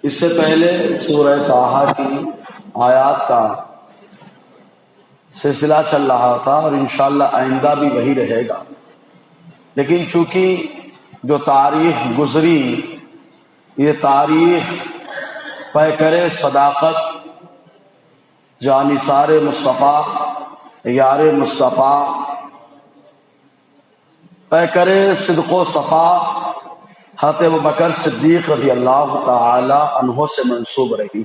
اس سے پہلے سورہ طٰہٰ کی آیات کا سلسلہ چل رہا تھا اور انشاءاللہ آئندہ بھی وہی رہے گا، لیکن چونکہ جو تاریخ گزری یہ تاریخ پیکر صداقت جانثار مصطفیٰ یار مصطفیٰ پیکر صدق و صفا حضرت ابوبکر صدیق رضی اللہ تعالی عنہ سے منسوب رہی،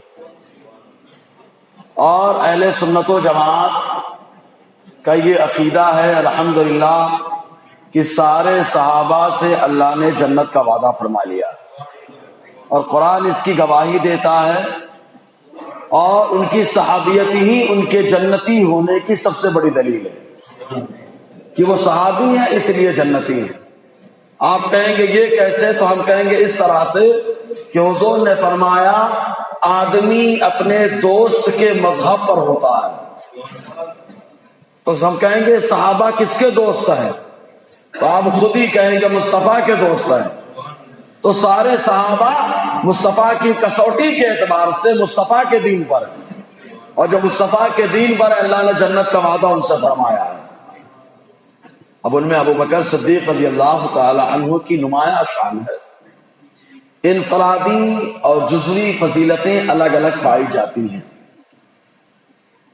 اور اہل سنت و جماعت کا یہ عقیدہ ہے الحمدللہ کہ سارے صحابہ سے اللہ نے جنت کا وعدہ فرما لیا، اور قرآن اس کی گواہی دیتا ہے، اور ان کی صحابیت ہی ان کے جنتی ہونے کی سب سے بڑی دلیل ہے کہ وہ صحابی ہیں اس لیے جنتی ہیں۔ آپ کہیں گے یہ کیسے؟ تو ہم کہیں گے اس طرح سے کہ حضور نے فرمایا آدمی اپنے دوست کے مذہب پر ہوتا ہے، تو ہم کہیں گے صحابہ کس کے دوست ہیں؟ تو آپ خود ہی کہیں گے مصطفیٰ کے دوست ہیں، تو سارے صحابہ مصطفیٰ کی کسوٹی کے اعتبار سے مصطفیٰ کے دین پر ہیں، اور جو مصطفیٰ کے دین پر اللہ نے جنت کا وعدہ ان سے فرمایا ہے۔ اب ان میں ابوبکر صدیق رضی اللہ تعالی عنہ کی نمایاں شان ہے۔ انفرادی اور جزوی فضیلتیں الگ الگ پائی جاتی ہیں،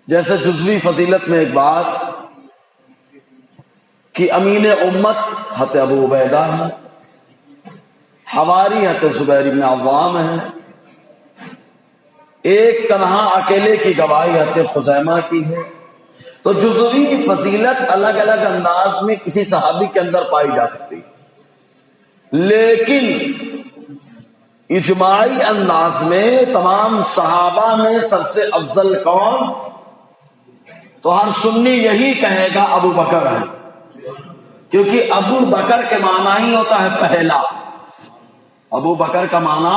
جیسے جزوی فضیلت میں ایک بات کہ امین امت حضرت ابو عبیدہ ہے، حواری حضرت زبیر بن عوام ہیں، ایک تنہا اکیلے کی گواہی حضرت خزیمہ کی ہے۔ تو جزوی فضیلت الگ الگ انداز میں کسی صحابی کے اندر پائی جا سکتی، لیکن اجماعی انداز میں تمام صحابہ میں سب سے افضل کون؟ تو ہر سنی یہی کہے گا ابو بکر ہے، کیونکہ ابو بکر کے معنی ہی ہوتا ہے پہلا۔ ابو بکر کا معنی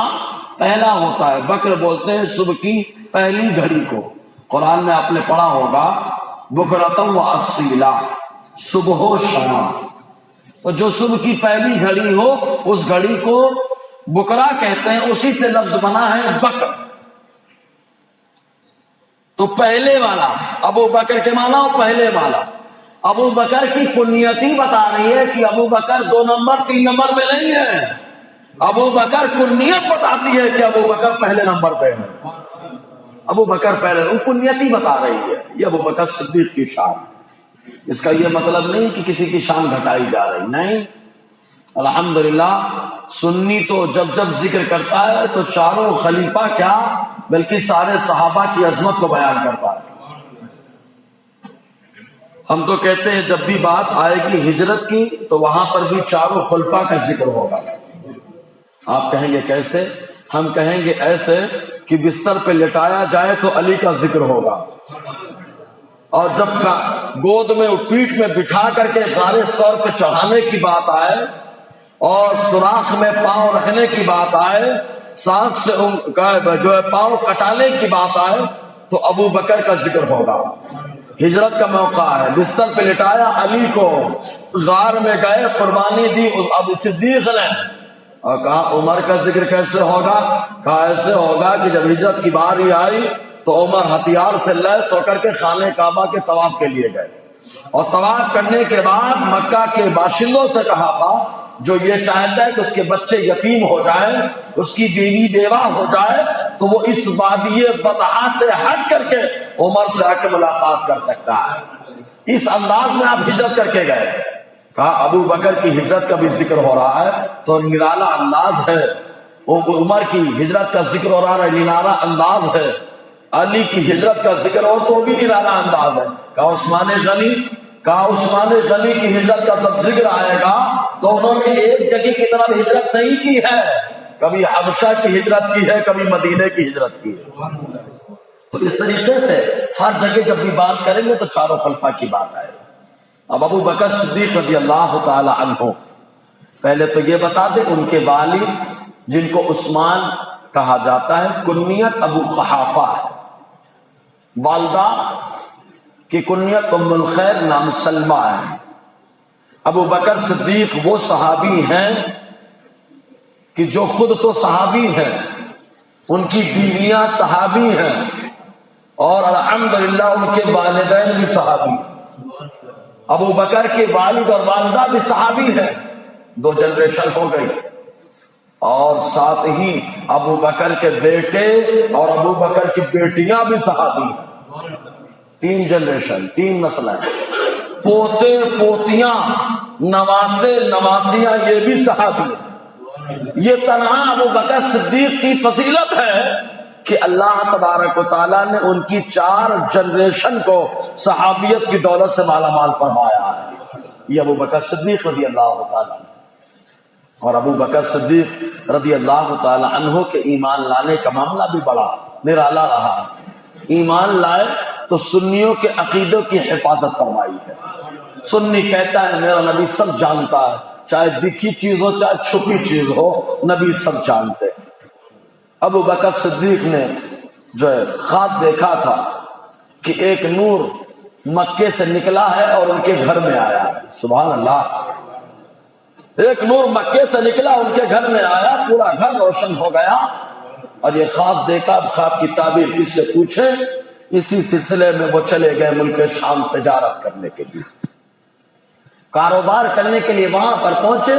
پہلا ہوتا ہے، بکر بولتے ہیں صبح کی پہلی گھڑی کو۔ قرآن میں آپ نے پڑھا ہوگا بکرتم و اصیلا، صبح و شام، تو جو صبح کی پہلی گھڑی ہو اس گھڑی کو بکرا کہتے ہیں، اسی سے لفظ بنا ہے بکر۔ تو پہلے والا ابو بکر کے معنی ہو پہلے والا۔ ابو بکر کی کنیتی بتا رہی ہے کہ ابو بکر 2 نمبر 3 نمبر میں نہیں ہے، ابو بکر کنیت بتاتی ہے کہ ابو بکر پہلے نمبر پہ ہے، ابو بکر پہلے، وہ کنیتی بتا رہی ہے، یہ ابو بکر صدیق کی شان۔ اس کا یہ مطلب نہیں کہ کسی کی شان گھٹائی جا رہی، نہیں، الحمدللہ سنی تو جب جب ذکر کرتا ہے تو چاروں خلیفہ کیا بلکہ سارے صحابہ کی عظمت کو بیان کرتا ہے۔ ہم تو کہتے ہیں جب بھی بات آئے گی ہجرت کی تو وہاں پر بھی چاروں خلفاء کا ذکر ہوگا۔ آپ کہیں گے کیسے؟ ہم کہیں گے ایسے کہ بستر پہ لٹایا جائے تو علی کا ذکر ہوگا، اور جب گود میں پیٹھ میں بٹھا کر کے غار ثور پہ چڑھانے کی بات آئے اور سوراخ میں پاؤں رکھنے کی بات آئے، سانس سے جو ہے پاؤں کٹانے کی بات آئے تو ابو بکر کا ذکر ہوگا۔ ہجرت کا موقع ہے، بستر پہ لٹایا علی کو، غار میں گئے قربانی دی ابو صدیق نے، اور کہا عمر کا ذکر کیسے ہوگا؟ کہا ایسے ہوگا کہ جب ہجرت کی باری آئی تو عمر ہتھیار سے لیس ہو کر کے خانہ کعبہ کے طواف کے لیے گئے، اور طواف کرنے کے بعد مکہ کے باشندوں سے کہا تھا جو یہ چاہتا ہے کہ اس کے بچے یتیم ہو جائیں، اس کی بیوی بیوہ ہو جائے، تو وہ اس وادی بطحا سے ہٹ کر کے عمر سے آ کے ملاقات کر سکتا ہے۔ اس انداز میں آپ ہجرت کر کے گئے۔ کہا ابو بکر کی ہجرت کا بھی ذکر ہو رہا ہے تو نرالا انداز ہے، عمر کی ہجرت کا ذکر ہو رہا ہے نرالا انداز ہے، علی کی ہجرت کا ذکر ہو تو بھی نرالا انداز ہے۔ کہا عثمان غنی کی ہجرت کا سب ذکر آئے گا تو انہوں نے ایک جگہ کی طرف ہجرت نہیں کی ہے، کبھی حبشہ کی ہجرت کی ہے، کبھی مدینے کی ہجرت کی ہے۔ تو اس طریقے سے ہر جگہ جب بھی بات کریں گے تو چاروں خلفاء کی بات آئے۔ اب ابو بکر صدیق رضی اللہ تعالی عنہ، پہلے تو یہ بتا دیں ان کے والد جن کو عثمان کہا جاتا ہے کنیت ابو قحافہ ہے، والدہ کی کنیت ام الخیر نام سلمہ ہے۔ ابو بکر صدیق وہ صحابی ہیں کہ جو خود تو صحابی ہیں، ان کی بیویاں صحابی ہیں، اور الحمدللہ ان کے والدین بھی صحابی ہیں۔ ابو بکر کے والد اور والدہ بھی صحابی ہیں، 2 جنریشن ہو گئی۔ اور ساتھ ہی ابو بکر کے بیٹے اور ابو بکر کی بیٹیاں بھی صحابی ہیں، 3 جنریشن، 3 نسلیں، پوتے پوتیاں، نواسے نواسیاں، یہ بھی صحابی ہیں۔ یہ تنہا ابو بکر صدیق کی فضیلت ہے کہ اللہ تبارک و تعالیٰ نے ان کی 4 جنریشن کو صحابیت کی دولت سے مالا مال فرمایا ہے۔ یہ ابو بکر صدیق رضی اللہ تعالیٰ عنہ، اور ابو بکر صدیق رضی اللہ تعالیٰ عنہ کے ایمان لانے کا معاملہ بھی بڑا نرالا رہا۔ ایمان لائے تو سنیوں کے عقیدوں کی حفاظت فرمائی ہے۔ سنی کہتا ہے میرا نبی سب جانتا ہے، چاہے دکھی چیز ہو چاہے چھپی چیز ہو، نبی سب جانتے۔ ابو بکر صدیق نے جو ہے خواب دیکھا تھا کہ ایک نور مکے سے نکلا ہے اور ان کے گھر میں آیا ہے۔ سبحان اللہ، ایک نور مکے سے نکلا ان کے گھر میں آیا، پورا گھر روشن ہو گیا۔ اور یہ خواب دیکھا، خواب کی تعبیر کس سے پوچھیں؟ اسی سلسلے میں وہ چلے گئے ملک شام تجارت کرنے کے لیے، کاروبار کرنے کے لیے وہاں پر پہنچے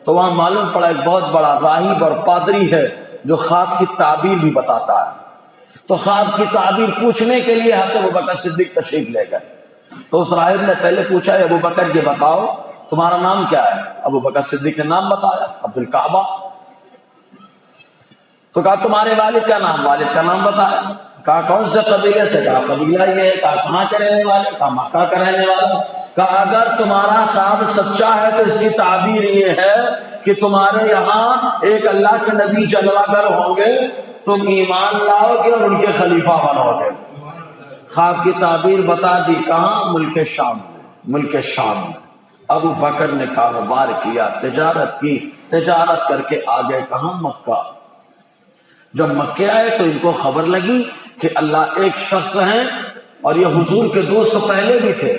تو وہاں معلوم پڑا ایک بہت بڑا راہب اور پادری ہے جو خواب کی تعبیر بھی بتاتا ہے۔ تو خواب کی تعبیر پوچھنے کے لیے حضرت ابو بکر صدیق تشریف لے گئے۔ تو اس راہب نے پہلے پوچھا ابو بکر یہ بتاؤ تمہارا نام کیا ہے؟ ابو بکر صدیق نے نام بتایا، عبدالکعبہ۔ تو کہا تمہارے والد کا نام؟ والد کا نام بتایا۔ کہا کون سے قبیلے سے؟ کہا قبیلہ یہ ہے۔ کہا کہاں کے رہنے والے؟ کہا مکہ کا رہنے والا۔ کہا اگر تمہارا خواب سچا ہے تو اس کی تعبیر یہ ہے کہ تمہارے یہاں ایک اللہ کے نبی جلوہ گر ہوں گے، تم ایمان لاؤ گے اور ان کے خلیفہ بنو گے۔ خواب کی تعبیر بتا دی، کہاں؟ ملک شام میں۔ ملک شام میں ابو بکر نے کاروبار کیا، تجارت کی، تجارت کر کے آگے کہاں؟ مکہ۔ جب مکے آئے تو ان کو خبر لگی کہ اللہ ایک شخص ہیں، اور یہ حضور کے دوست تو پہلے بھی تھے،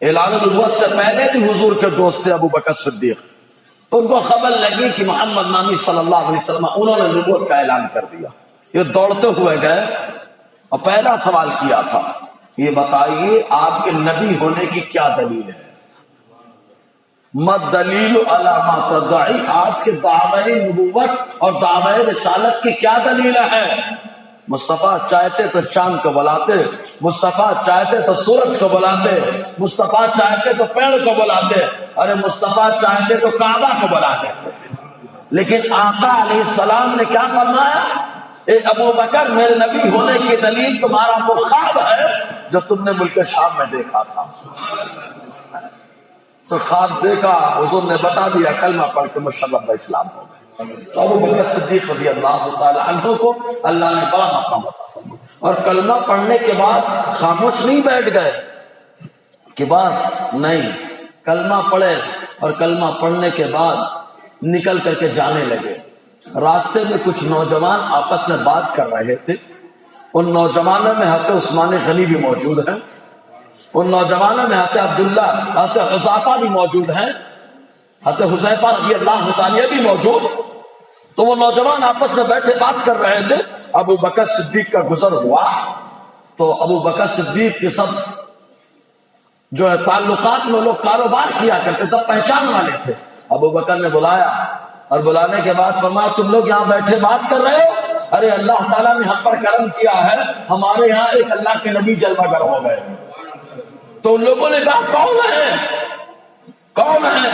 اعلان نبوت سے پہلے بھی حضور کے دوست تھے ابو بکر صدیق۔ تو ان کو خبر لگی کہ محمد نامی صلی اللہ علیہ وسلم انہوں نے نبوت کا اعلان کر دیا۔ یہ دوڑتے ہوئے گئے اور پہلا سوال کیا تھا، یہ بتائیے آپ کے نبی ہونے کی کیا دلیل ہے؟ مد دلیل علی ما تدعی، آپ کے دعوی نبوت اور دعوی رسالت کی کیا دلیل ہے؟ مصطفیٰ چاہتے تو چاند کو بلاتے، مصطفیٰ چاہتے تو سورج کو بلاتے، مصطفیٰ چاہتے تو پیڑ کو بلاتے، ارے مصطفیٰ چاہتے تو کعبہ کو بلاتے۔ لیکن آقا علیہ السلام نے کیا فرمایا؟ اے ابو بکر میرے نبی ہونے کی دلیل تمہارا وہ خواب ہے جو تم نے ملک شام میں دیکھا تھا۔ تو خواب دیکھا، حضور نے بتا دیا، کلمہ پڑھ کے مشرف اسلام ہو گئے۔ تو ابو بکر صدیق رضی اللہ تعالی عنہ کو اللہ نے بڑا مقام عطا فرمایا، اور کلمہ پڑھنے کے بعد خاموش نہیں بیٹھ گئے کہ بس نہیں، کلمہ پڑھے اور کلمہ پڑھنے کے بعد نکل کر کے جانے لگے۔ راستے میں کچھ نوجوان آپس میں بات کر رہے تھے، ان نوجوانوں میں حضرت عثمان غنی بھی موجود ہیں، ان نوجوانوں میں حضرت عبداللہ، حضرت حذیفہ بھی موجود ہیں، حضرت حذیفہ رضی اللہ تعالیٰ بھی موجود۔ تو وہ نوجوان آپس میں بیٹھے بات کر رہے تھے، ابو بکر صدیق کا گزر ہوا تو ابو بکر صدیق کے سب جو ہے تعلقات میں لوگ کاروبار کیا کرتے، سب پہچان والے تھے۔ ابو بکر نے بلایا اور بلانے کے بعد فرمایا تم لوگ یہاں بیٹھے بات کر رہے ہو؟ ارے اللہ تعالیٰ نے ہم پر کرم کیا ہے، ہمارے یہاں ایک اللہ کے نبی جلوہ گر ہو گئے۔ تو ان لوگوں نے کہا کون ہے؟ کون ہے؟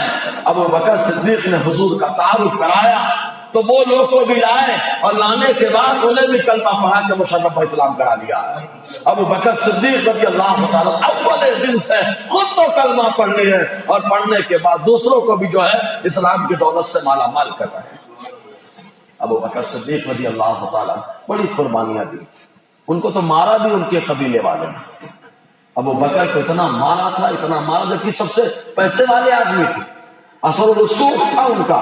ابو بکر صدیق نے حضور کا تعارف کرایا تو وہ لوگ کو بھی لائے، اور لانے کے بعد انہیں بھی کلمہ پڑھا کے مشرف اسلام کرا دیا۔ ابو بکر صدیق رضی اللہ تعالیٰ اول دن سے خود تو کلمہ پڑھنی ہے، اور پڑھنے کے بعد دوسروں کو بھی جو ہے اسلام کی دولت سے مالا مال کر رہے ہیں۔ ابو بکر صدیق رضی اللہ تعالیٰ بڑی قربانیاں دی، ان کو تو مارا بھی ان کے قبیلے والے نے۔ ابو بکر کو اتنا مارا تھا، اتنا مارا، جبکہ سب سے پیسے والے آدمی تھے، اثر و رسوخ تھا ان کا،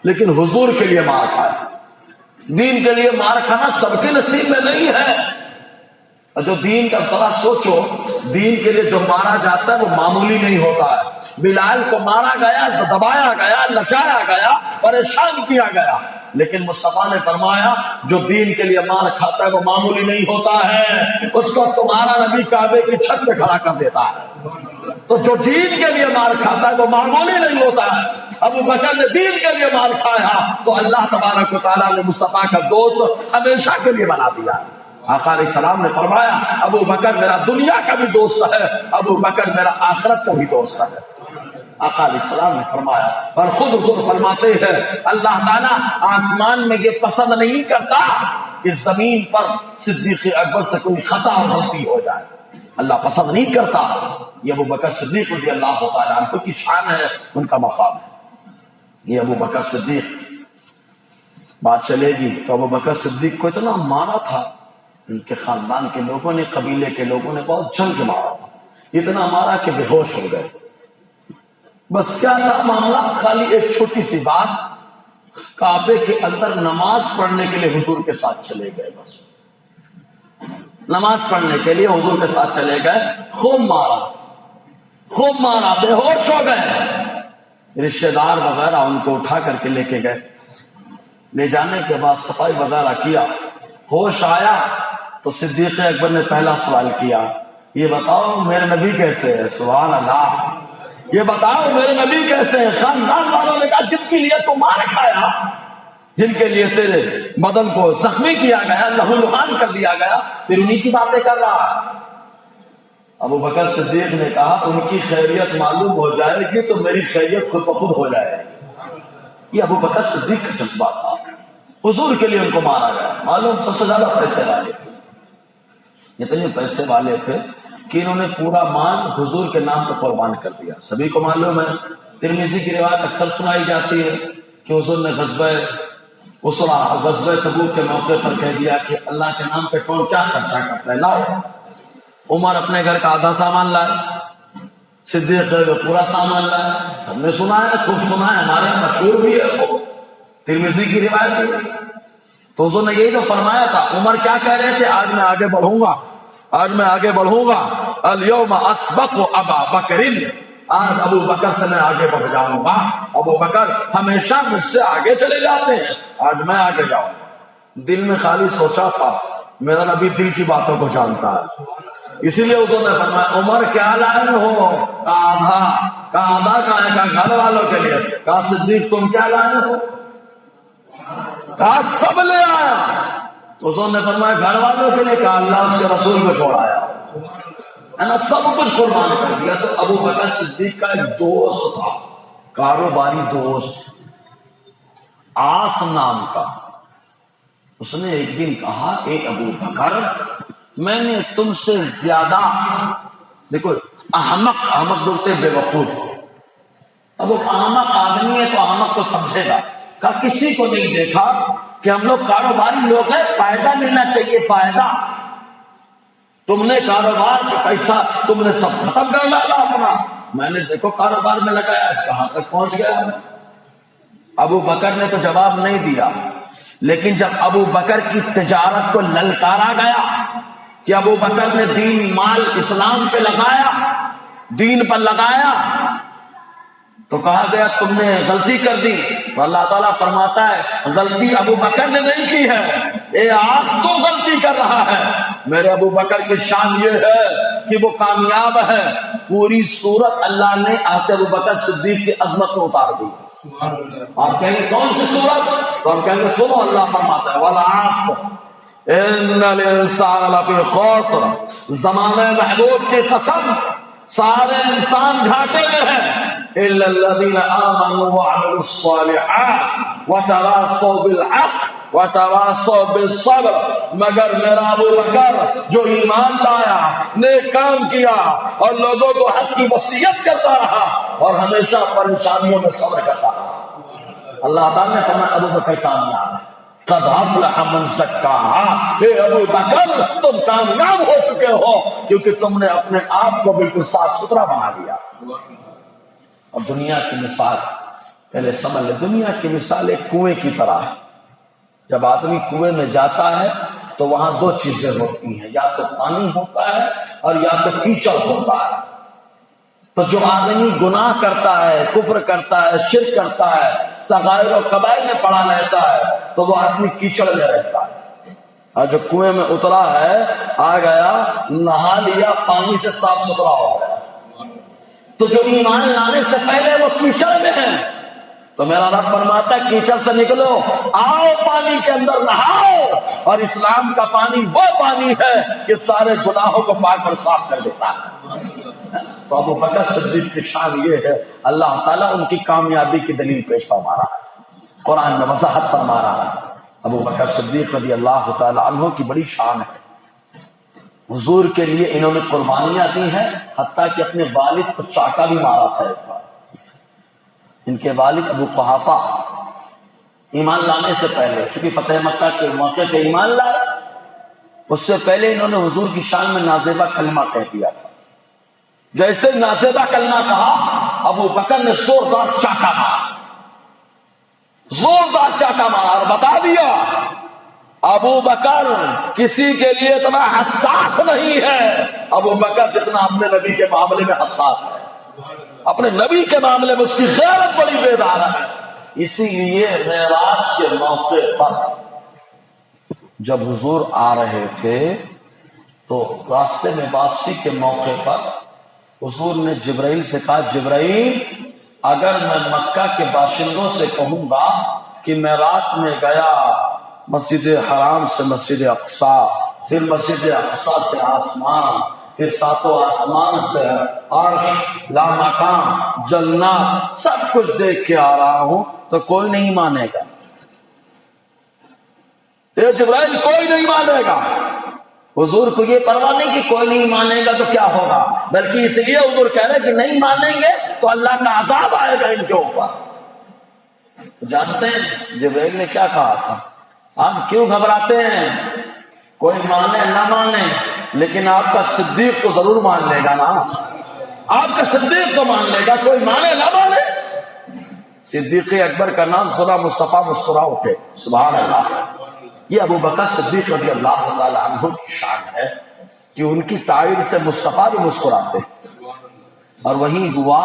لیکن حضور کے لیے مار کھایا۔ دین کے لیے مار کھانا سب کے نصیب میں نہیں ہے۔ اور جو دین کا ذرا سوچو، دین کے لیے جو مارا جاتا ہے وہ معمولی نہیں ہوتا ہے۔ بلال کو مارا گیا، دبایا گیا، نچایا گیا، پریشان کیا گیا، لیکن مصطفیٰ نے فرمایا جو دین کے لیے مال کھاتا ہے وہ معمولی نہیں ہوتا ہے، اس کو تمہارا نبی کعبے کی چھت پہ کھڑا کر دیتا ہے۔ تو جو دین کے لیے مال کھاتا ہے وہ معمولی نہیں ہوتا ہے۔ ابو بکر نے دین کے لیے مال کھایا تو اللہ تبارک و تعالیٰ نے مصطفیٰ کا دوست ہمیشہ کے لیے بنا دیا۔ آقا علیہ السلام نے فرمایا ابو بکر میرا دنیا کا بھی دوست ہے، ابو بکر میرا آخرت کا بھی دوست ہے۔ آقا علیہ السلام نے فرمایا، اور خود حضور فرماتے ہیں اللہ تعالیٰ آسمان میں یہ پسند نہیں کرتا کہ زمین پر صدیق اکبر سے کوئی خطا اور غلطی ہو جائے، اللہ پسند نہیں کرتا۔ یہ ابو بکر صدیق رضی اللہ تعالیٰ عنہ کی شان ہے، ان کا مقام ہے۔ یہ ابو بکر صدیق، بات چلے گی تو ابو بکر صدیق کو اتنا مارا تھا، ان کے خاندان کے لوگوں نے، قبیلے کے لوگوں نے بہت جل کے مارا تھا، اتنا مارا کہ بے ہوش ہو گئے۔ بس کیا تھا معاملہ؟ خالی ایک چھوٹی سی بات، کعبے کے اندر نماز پڑھنے کے لیے حضور کے ساتھ چلے گئے، بس نماز پڑھنے کے لیے حضور کے ساتھ چلے گئے، خوب مارا، بے ہوش ہو گئے۔ رشتہ دار وغیرہ ان کو اٹھا کر کے لے کے گئے، لے جانے کے بعد صفائی وغیرہ کیا، ہوش آیا تو صدیق اکبر نے پہلا سوال کیا، یہ بتاؤ میرے نبی کیسے ہے؟ سبحان اللہ، یہ بتاؤ میرے نبی کیسے ہیں؟ خاندان والوں نے کہا جن کے لیے تو مار کھایا، جن کے لیے تیرے بدن کو زخمی کیا گیا، لہو لہان کر دیا گیا، پھر انہی کی باتیں کر رہا ہے۔ ابو بکر صدیق نے کہا ان کی خیریت معلوم ہو جائے گی تو میری خیریت خود بخود ہو جائے گی۔ یہ ابو بکر صدیق کا جذبہ تھا، حضور کے لیے ان کو مارا گیا۔ معلوم سب سے زیادہ پیسے والے تھے، اتنے پیسے والے تھے کہ انہوں نے پورا مال حضور کے نام پہ قربان کر دیا۔ سبھی کو معلوم ہے، ترمذی کی روایت اکثر سنائی جاتی ہے کہ حضور نے غزوہ تبوک کے موقع پر کہہ دیا کہ اللہ کے نام پہ کون کیا خرچہ کرتا ہے، لاؤ۔ عمر اپنے گھر کا آدھا سامان لائے، صدیق پورا سامان لائے، سب نے سنا ہے، خوب سنا ہے، ہمارے یہاں مشہور بھی ہے، وہ ترمذی کی روایت ہے۔ تو حضور نے یہی تو فرمایا تھا، عمر کیا کہہ رہے تھے؟ آج میں آگے بڑھوں گا، آج میں آگے بڑھوں گا، الیوم اسبق ابا بکر، آج ابو بکر سے میں آگے بڑھ جاؤں گا۔ ابو بکر ہمیشہ مجھ سے آگے چلے جاتے ہیں، آج میں آگے جاؤں گا۔ دل میں خالی سوچا تھا میرا نبی دل کی باتوں کو جانتا ہے، اسی لیے حضور نے فرمایا عمر کیا لائے ہو؟ آدھا کہا ہے، کہا گھر والوں کے لیے، کہا صدیق تم کیا لائے ہو؟ کہا سب لے آیا۔ تو حضور نے فرمایا گھر والوں کے لیے، کہا اللہ اس کے رسول کو چھوڑایا، ہے نا، سب کچھ قربان کر دیا۔ تو ابو بکر صدیق کا ایک دوست تھا، کاروباری دوست، آس نام کا۔ اس نے ایک دن کہا اے ابو بکر، میں نے تم سے زیادہ، دیکھو احمق بولتے بے وقوف، اب وہ احمق آدمی ہے تو احمق کو سمجھے گا، کہ کسی کو نہیں دیکھا کہ ہم لوگ کاروباری لوگ ہیں، فائدہ لینا چاہیے، فائدہ۔ تم نے کاروبار کا پیسہ تم نے سب ختم کر ڈالا اپنا، میں نے دیکھو کاروبار میں لگایا، کہاں تک پہنچ گیا۔ ابو بکر نے تو جواب نہیں دیا، لیکن جب ابو بکر کی تجارت کو للکارا گیا کہ ابو بکر نے دین مال اسلام پہ لگایا، دین پر لگایا، تو کہا گیا تم نے غلطی کر دی۔ تو اللہ تعالیٰ فرماتا ہے غلطی ابو بکر نے نہیں کی ہے، اے آج تو غلطی کر رہا ہے۔ میرے ابو بکر کی شان یہ ہے کہ وہ کامیاب ہے، پوری صورت اللہ نے آتے ابو بکر صدیق کی عظمت میں اتار دی۔ آپ کہیں گے کون سی صورت؟ تو ہم کہیں گے سنو، اللہ فرماتا ہے وَالْعَصْرِ إِنَّ الْإِنسَانَ لَفِي خُسْرٍ، زمانہ محبوب کی قسم سارے انسان گھاٹے میں ہیں، إِلَّا الَّذِينَ آمَنُوا وَعَمِلُوا الصَّالِحَاتِ وَتَوَاصَوْا بِالْحَقِّ وَتَوَاصَوْا بِالصَّبْرِ، مگر میرا ابو بکر جو ایمان لایا، نیک کام کیا اور لوگوں کو حق کی وصیت کرتا رہا اور ہمیشہ پریشانیوں میں صبر کرتا رہا۔ اللہ تعالیٰ نے فرمایا ابو بکر کامیاب ہے، قد افلح من زکاہا، اے ابو بکر تم کامیاب ہو چکے ہو کیونکہ تم نے اپنے آپ کو بالکل صاف ستھرا بنا دیا۔ اور دنیا کی مثال پہلے سمجھ لے، دنیا کی مثال ایک کنویں کی طرح ہے۔ جب آدمی کنویں میں جاتا ہے تو وہاں دو چیزیں ہوتی ہیں، یا تو پانی ہوتا ہے اور یا تو کیچڑ ہوتا ہے۔ تو جو آدمی گناہ کرتا ہے، کفر کرتا ہے، شرک کرتا ہے، صغائر و کبائر میں پڑا رہتا ہے، تو وہ آدمی کیچڑ میں رہتا ہے، اور جو کنویں میں اترا ہے آ گیا نہا لیا پانی سے صاف ستھرا ہو گیا۔ تو جو ایمان لانے سے پہلے وہ کیچڑ میں ہے، تو میرا رب فرماتا ہے کیچڑ سے نکلو، آؤ پانی کے اندر نہاؤ، اور اسلام کا پانی وہ پانی ہے کہ سارے گناہوں کو پاک اور صاف کر دیتا ہے۔ تو ابو بکر صدیق کی شان یہ ہے، اللہ تعالیٰ ان کی کامیابی کی دلیل پیش فرما رہا ہے، قرآن میں وضاحت فرما رہا ہے۔ ابو بکر صدیق رضی اللہ تعالیٰ عنہ کی بڑی شان ہے، حضور کے لیے انہوں نے قربانیاں دی ہیں، حتیٰ کہ اپنے والد کو چاٹا بھی مارا تھا ایک بار۔ ان کے والد ابو قحافہ ایمان لانے سے پہلے، چونکہ فتح مکہ کے موقع پہ ایمان لائے، اس سے پہلے انہوں نے حضور کی شان میں نازیبہ کلمہ کہہ دیا تھا۔ جیسے نازیبہ کلمہ کہا، ابو بکر نے زوردار چاٹا مارا، زوردار چاٹا مارا، اور بتا دیا ابو بکر کسی کے لیے اتنا حساس نہیں ہے ابو بکر جتنا اپنے نبی کے معاملے میں حساس ہے۔ اپنے نبی کے معاملے میں اس کی غیرت بڑی بیدار ہے۔ اسی لیے معراج کے موقع پر جب حضور آ رہے تھے تو راستے میں واپسی کے موقع پر حضور نے جبرائیل سے کہا، جبرائیل اگر میں مکہ کے باشندوں سے کہوں گا کہ میں رات میں گیا مسجد حرام سے مسجد اقصی، پھر مسجد اقصی سے آسمان، پھر ساتوں آسمان سے عرش، لامکان، جنات، سب کچھ دیکھ کے آ رہا ہوں، تو کوئی نہیں مانے گا۔ یہ جبرائیل کوئی نہیں مانے گا۔ حضور کو یہ پرواہ نہیں کہ کوئی نہیں مانے گا تو کیا ہوگا، بلکہ اس لیے حضور کہہ رہے کہ نہیں مانیں گے تو اللہ کا عذاب آئے گا ان کے اوپر۔ جانتے ہیں جبرائیل نے کیا کہا تھا؟ آپ کیوں گھبراتے ہیں؟ کوئی مانے نہ مانے، لیکن آپ کا صدیق تو ضرور مان لے گا نا، آپ کا صدیق تو مان لے گا، کوئی مانے نہ مانے۔ صدیق اکبر کا نام سنا، مصطفیٰ مسکرا اٹھے، سبحان اللہ۔ یہ ابو بکر صدیق رضی اللہ تعالی عنہ کی شان ہے کہ ان کی تائید سے مصطفیٰ بھی مسکراتے۔ اور وہی ہوا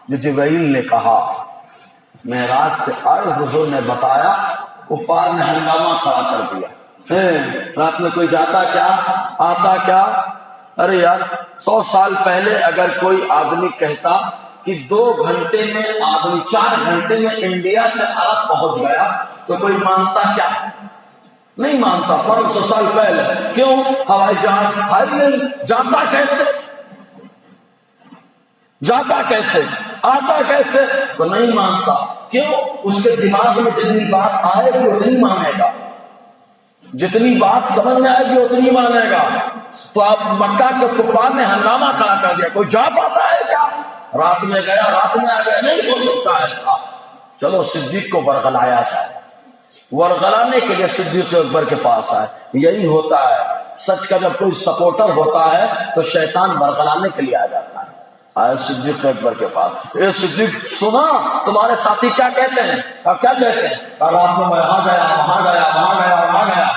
جو جبرائیل نے کہا، معراج سے آئے حضور نے بتایا، کفار نے ہنگامہ کھڑا کر دیا، رات میں کوئی جاتا کیا آتا کیا؟ ارے یار 100 سال پہلے اگر کوئی آدمی کہتا کہ 2 گھنٹے میں آدمی 4 گھنٹے میں انڈیا سے عرب پہنچ گیا تو کوئی مانتا کیا؟ نہیں مانتا۔ 500 سال پہلے کیوں؟ ہوائی جہاز تھا ہی نہیں، جاتا کیسے؟ جاتا کیسے؟ آتا کیسے؟ تو نہیں مانتا۔ کیوں؟ اس کے دماغ میں جتنی بات آئے گی اتنی مانے گا، جتنی بات سمجھ میں آئے گی اتنی مانے گا۔ تو اب مکہ کے کفار نے ہنگامہ کھڑا کر دیا، کوئی جا پاتا ہے کیا؟ رات میں گیا رات میں آ گیا، نہیں ہو سکتا ایسا۔ چلو صدیق کو ورغلایا جائے، ورغلانے کے لیے صدیق اکبر کے پاس آئے۔ یہی ہوتا ہے، سچ کا جب کوئی سپورٹر ہوتا ہے تو شیطان ورغلانے کے لیے آ جاتا ہے۔ آئے صدیق اکبر کے پاس، اے صدیق سنا تمہارے ساتھی کیا کہتے ہیں؟ کیا کہتے ہیں؟ رات میں وہاں گیا وہاں گیا وہاں گیا وہاں گیا۔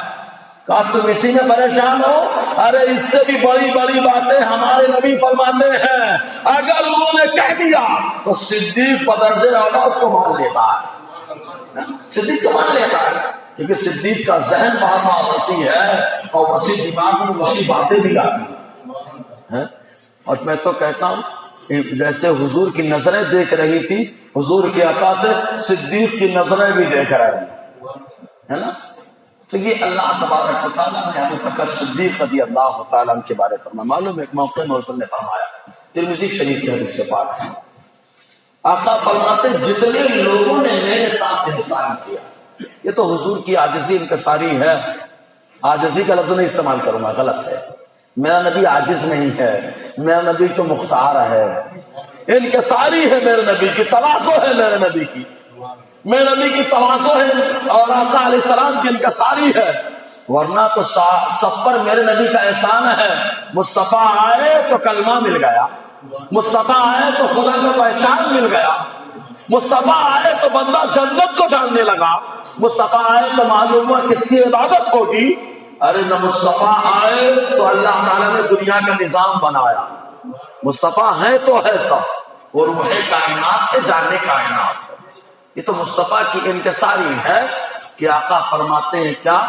کہا تم اسی میں پریشان ہو؟ ارے اس سے بھی بڑی بڑی باتیں ہمارے نبی فرماتے ہیں، اگر انہوں نے کہہ دیا تو صدیق بدرجے اعلیٰ اس کو مان لیتا ہے، صدیق تو مان لیتا ہے، کیونکہ صدیق کا ذہن بہت وسیع ہے اور وسیع دماغ میں وسیع باتیں بھی آتی ہیں۔ اور میں تو کہتا ہوں جیسے حضور کی نظریں دیکھ رہی تھی، حضور کے عطا سے صدیق کی نظریں بھی دیکھ رہی ہے نا۔ تو یہ اللہ تبارک و تعالیٰ نے ابو بکر صدیق رضی اللہ تعالیٰ عنہ کے بارے فرمایا۔ معلوم ایک موقع میں حضور نے فرمایا، ترمذی شریف کے حدیث سے پاک ہے، آقا فرماتے جتنے لوگوں نے میرے ساتھ احسان کیا، یہ تو حضور کی عاجزی انکساری ہے، عاجزی کا لفظ نہیں استعمال کروں گا، غلط ہے، میرا نبی عاجز نہیں ہے، میرا نبی تو مختار ہے، انکساری ہے میرے نبی کی، تواضع ہے میرے نبی کی، میرے نبی کی تواضع ہے اور آقا علیہ السلام کی انکساری ہے، ورنہ تو سب پر میرے نبی کا احسان ہے۔ مصطفیٰ آئے تو کلمہ مل گیا، مصطفیٰ آئے تو خدا کو پہچان مل گیا، مصطفیٰ آئے تو بندہ جنت کو جاننے لگا، مصطفیٰ آئے تو معلوم ہوا کس کی عبادت ہوگی۔ ارے نہ مصطفیٰ آئے تو اللہ تعالیٰ نے دنیا کا نظام بنایا، مصطفیٰ ہے تو ہے سب، وہ روح کائنات ہے، جان کائنات ہے۔ یہ تو مصطفیٰ کی انکساری ہے کہ آقا فرماتے ہیں کیا